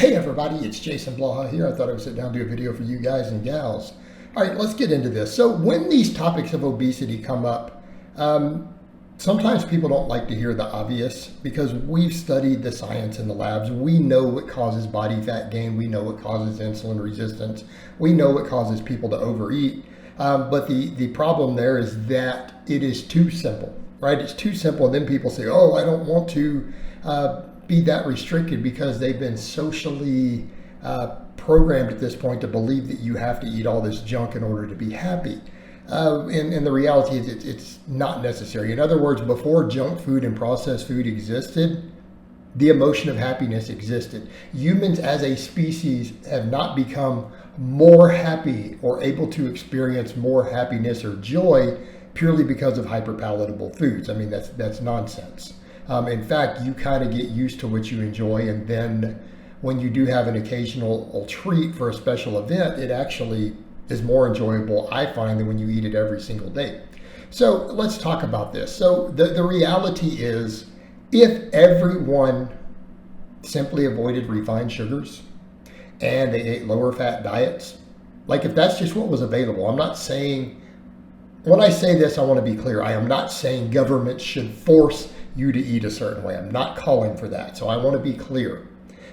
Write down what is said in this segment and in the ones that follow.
Hey everybody, it's Jason Blaha here. I thought I would sit down and do a video for you guys and gals. All right, let's get into this. So when these topics of obesity come up, sometimes people don't like to hear the obvious because we've studied the science in the labs. We know what causes body fat gain. We know what causes insulin resistance. We know what causes people to overeat. But the problem there is that it is too simple, right? It's too simple. And then people say, oh, I don't want to be that restricted because they've been socially programmed at this point to believe that you have to eat all this junk in order to be happy. And the reality is it's not necessary. In other words, before junk food and processed food existed, the emotion of happiness existed. Humans as a species have not become more happy or able to experience more happiness or joy purely because of hyperpalatable foods. I mean, that's nonsense. In fact, you kind of get used to what you enjoy, and then when you do have an occasional treat for a special event, it actually is more enjoyable, I find, than when you eat it every single day. So let's talk about this. So the reality is, if everyone simply avoided refined sugars and they ate lower fat diets, like if that's just what was available, I'm not saying, when I say this, I want to be clear. I am not saying government should force you to eat a certain way. I'm not calling for that. So I want to be clear.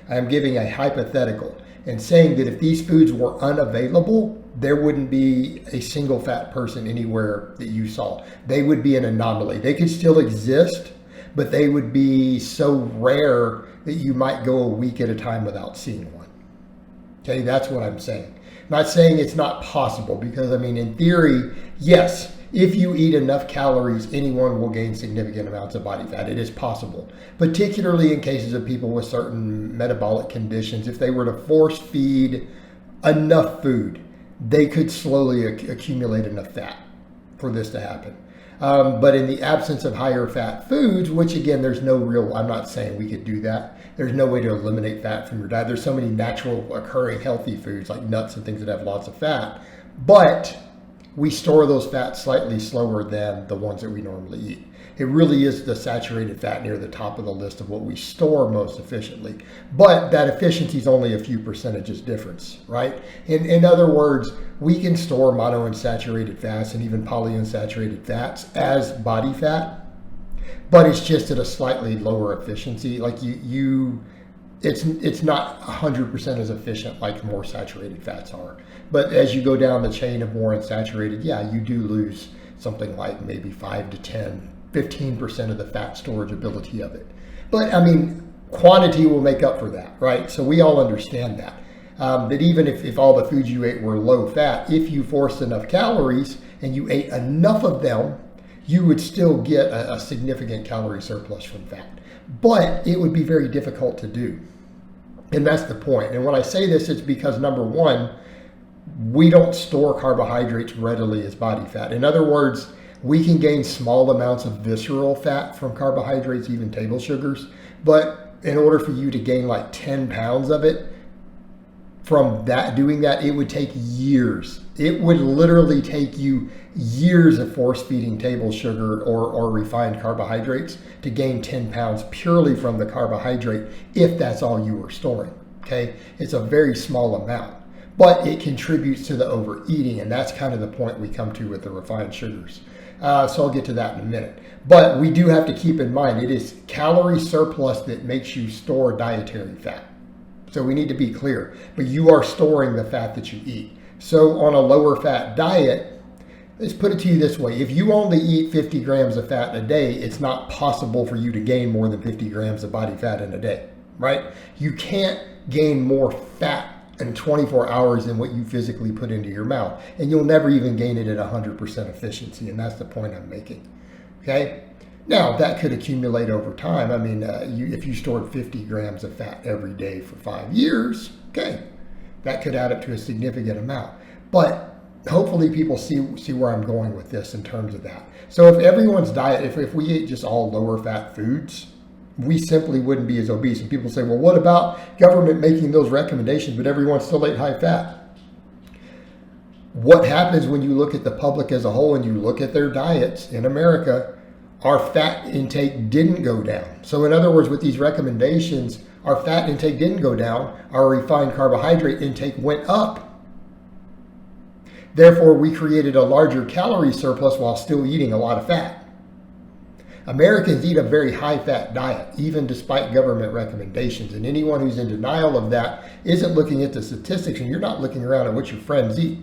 I am giving a hypothetical and saying that if these foods were unavailable, there wouldn't be a single fat person anywhere that you saw. They would be an anomaly. They could still exist, but they would be so rare that you might go a week at a time without seeing one. Okay, that's what I'm saying. I'm not saying it's not possible because, I mean, in theory, yes, if you eat enough calories, anyone will gain significant amounts of body fat. It is possible, particularly in cases of people with certain metabolic conditions. If they were to force feed enough food, they could slowly accumulate enough fat for this to happen. But in the absence of higher fat foods, which again, there's no real, I'm not saying we could do that. There's no way to eliminate fat from your diet. There's so many natural occurring healthy foods like nuts and things that have lots of fat, but we store those fats slightly slower than the ones that we normally eat. It really is the saturated fat near the top of the list of what we store most efficiently. But that efficiency is only a few percentages difference, right? In other words, we can store monounsaturated fats and even polyunsaturated fats as body fat, but it's just at a slightly lower efficiency. Like it's not 100% as efficient like more saturated fats are. But as you go down the chain of more unsaturated, yeah, you do lose something like maybe 5 to 10, 15% of the fat storage ability of it. But I mean, quantity will make up for that, right? So we all understand that. That even if all the foods you ate were low fat, if you forced enough calories and you ate enough of them, you would still get a significant calorie surplus from fat. But it would be very difficult to do. And that's the point. And when I say this, it's because number one, we don't store carbohydrates readily as body fat. In other words, we can gain small amounts of visceral fat from carbohydrates, even table sugars. But in order for you to gain like 10 pounds of it, from that, doing that, it would take years. It would literally take you years of force feeding table sugar or refined carbohydrates to gain 10 pounds purely from the carbohydrate, if that's all you were storing, okay? It's a very small amount, but it contributes to the overeating, and that's kind of the point we come to with the refined sugars. So I'll get to that in a minute. But we do have to keep in mind, it is calorie surplus that makes you store dietary fat. So we need to be clear, but you are storing the fat that you eat. So on a lower fat diet, let's put it to you this way. If you only eat 50 grams of fat a day, it's not possible for you to gain more than 50 grams of body fat in a day, right? You can't gain more fat in 24 hours than what you physically put into your mouth. And you'll never even gain it at 100% efficiency. And that's the point I'm making, okay? Now, that could accumulate over time. I mean, if you stored 50 grams of fat every day for 5 years, okay, that could add up to a significant amount. But hopefully people see where I'm going with this in terms of that. So if everyone's diet, if we ate just all lower fat foods, we simply wouldn't be as obese. And people say, well, what about government making those recommendations, but everyone still ate high fat? What happens when you look at the public as a whole and you look at their diets in America? Our fat intake didn't go down. So in other words, with these recommendations, our fat intake didn't go down, our refined carbohydrate intake went up. Therefore, we created a larger calorie surplus while still eating a lot of fat. Americans eat a very high-fat diet, even despite government recommendations. And anyone who's in denial of that isn't looking at the statistics, and you're not looking around at what your friends eat.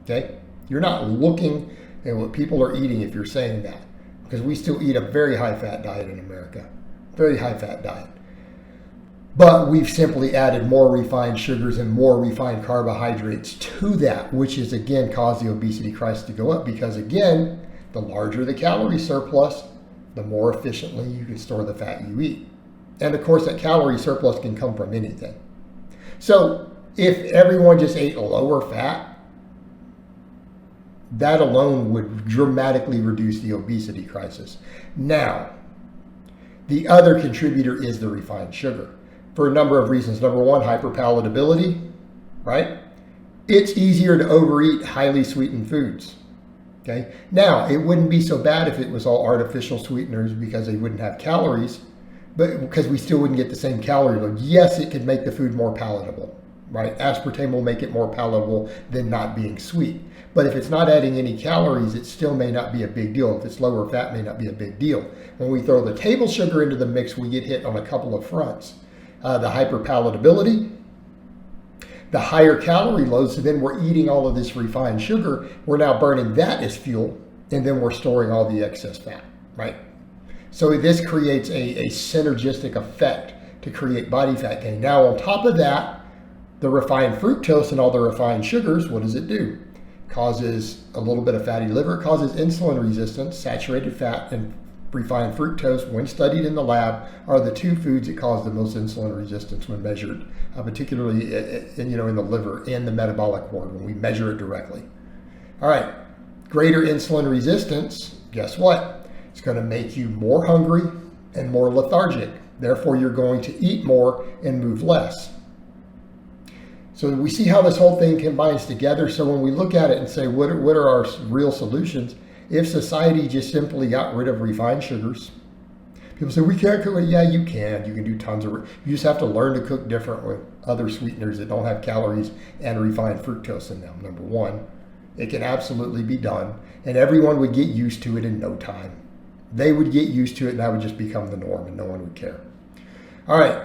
Okay? You're not looking at what people are eating if you're saying that. Because we still eat a very high-fat diet in America. Very high-fat diet. But we've simply added more refined sugars and more refined carbohydrates to that, which has again caused the obesity crisis to go up because, again, the larger the calorie surplus, the more efficiently you can store the fat you eat. And of course, that calorie surplus can come from anything. So if everyone just ate lower fat, that alone would dramatically reduce the obesity crisis. Now, the other contributor is the refined sugar. For a number of reasons. Number one, hyperpalatability, right? It's easier to overeat highly sweetened foods. Okay. Now, it wouldn't be so bad if it was all artificial sweeteners because they wouldn't have calories, but because we still wouldn't get the same calorie load. Yes, it could make the food more palatable, right? Aspartame will make it more palatable than not being sweet. But if it's not adding any calories, it still may not be a big deal. If it's lower fat, it may not be a big deal. When we throw the table sugar into the mix, we get hit on a couple of fronts. The hyperpalatability, the higher calorie loads, so then we're eating all of this refined sugar. We're now burning that as fuel, and then we're storing all the excess fat, right? So this creates a synergistic effect to create body fat gain. Now, on top of that, the refined fructose and all the refined sugars, what does it do? Causes a little bit of fatty liver, causes insulin resistance. Saturated fat and refined fructose, when studied in the lab, are the two foods that cause the most insulin resistance when measured, particularly in the liver and the metabolic ward when we measure it directly. All right, greater insulin resistance, guess what? It's going to make you more hungry and more lethargic. Therefore, you're going to eat more and move less. So we see how this whole thing combines together. So when we look at it and say, what are our real solutions? If society just simply got rid of refined sugars, people say, we can't cook it. Yeah, you can. You can do tons of it. You just have to learn to cook different with other sweeteners that don't have calories and refined fructose in them, number one. It can absolutely be done. And everyone would get used to it in no time. They would get used to it and that would just become the norm and no one would care. All right.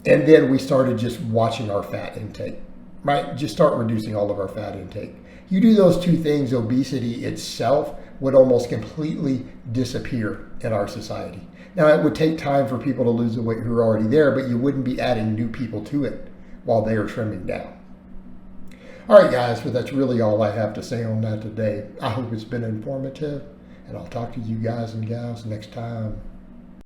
And then we started just watching our fat intake, right? Just start reducing all of our fat intake. You do those two things, obesity itself would almost completely disappear in our society. Now, it would take time for people to lose the weight who are already there, but you wouldn't be adding new people to it while they are trimming down. All right, guys, but that's really all I have to say on that today. I hope it's been informative, and I'll talk to you guys and gals next time.